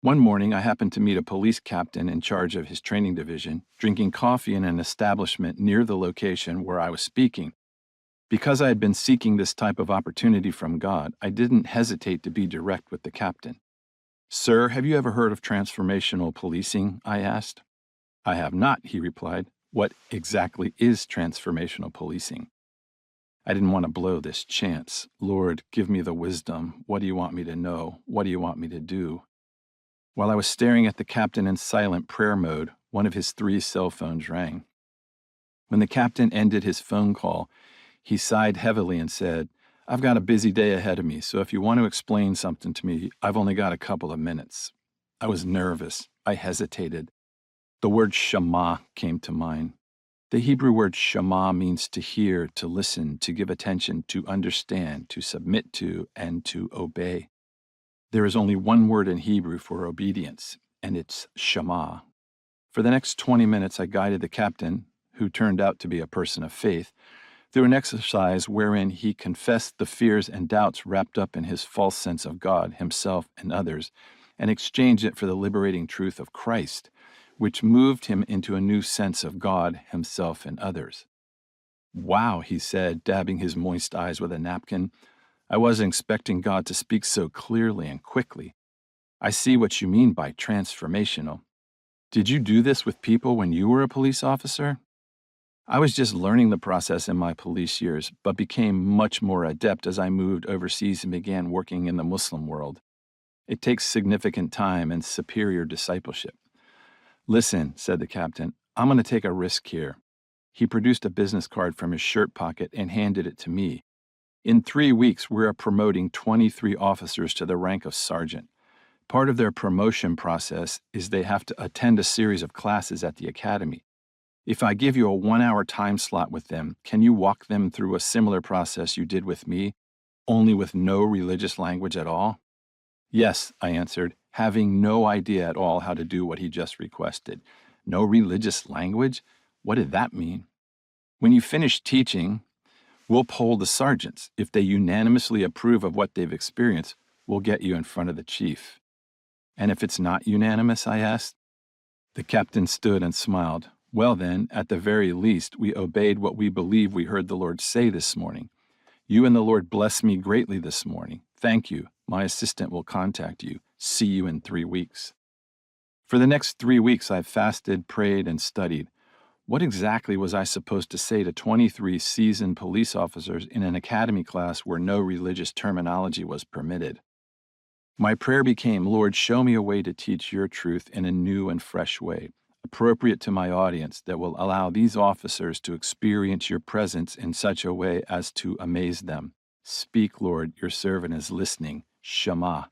One morning, I happened to meet a police captain in charge of his training division, drinking coffee in an establishment near the location where I was speaking. Because I had been seeking this type of opportunity from God, I didn't hesitate to be direct with the captain. "Sir, have you ever heard of transformational policing?" I asked. "I have not," he replied. "What exactly is transformational policing?" I didn't want to blow this chance. "Lord, give me the wisdom. What do you want me to know? What do you want me to do?" While I was staring at the captain in silent prayer mode, one of his 3 cell phones rang. When the captain ended his phone call, he sighed heavily and said, "I've got a busy day ahead of me, so if you want to explain something to me, I've only got a couple of minutes." I was nervous. I hesitated. The word Shema came to mind. The Hebrew word Shema means to hear, to listen, to give attention, to understand, to submit to, and to obey. There is only one word in Hebrew for obedience, and it's Shema. For the next 20 minutes, I guided the captain, who turned out to be a person of faith, through an exercise wherein he confessed the fears and doubts wrapped up in his false sense of God, himself, and others, and exchanged it for the liberating truth of Christ, which moved him into a new sense of God, himself, and others. "Wow," he said, dabbing his moist eyes with a napkin. "I wasn't expecting God to speak so clearly and quickly. I see what you mean by transformational. Did you do this with people when you were a police officer?" I was just learning the process in my police years, but became much more adept as I moved overseas and began working in the Muslim world. It takes significant time and superior discipleship. "Listen," said the captain, "I'm going to take a risk here." He produced a business card from his shirt pocket and handed it to me. "In 3 weeks, we're promoting 23 officers to the rank of sergeant. Part of their promotion process is they have to attend a series of classes at the academy. If I give you a 1-hour time slot with them, can you walk them through a similar process you did with me, only with no religious language at all?" "Yes," I answered, having no idea at all how to do what he just requested. No religious language? What did that mean? "When you finish teaching, we'll poll the sergeants. If they unanimously approve of what they've experienced, we'll get you in front of the chief." "And if it's not unanimous?" I asked. The captain stood and smiled. "Well then, at the very least, we obeyed what we believe we heard the Lord say this morning. You and the Lord blessed me greatly this morning. Thank you. My assistant will contact you. See you in 3 weeks." For the next 3 weeks, I fasted, prayed, and studied. What exactly was I supposed to say to 23 seasoned police officers in an academy class where no religious terminology was permitted? My prayer became, "Lord, show me a way to teach your truth in a new and fresh way, appropriate to my audience, that will allow these officers to experience your presence in such a way as to amaze them. Speak, Lord, your servant is listening. Shema."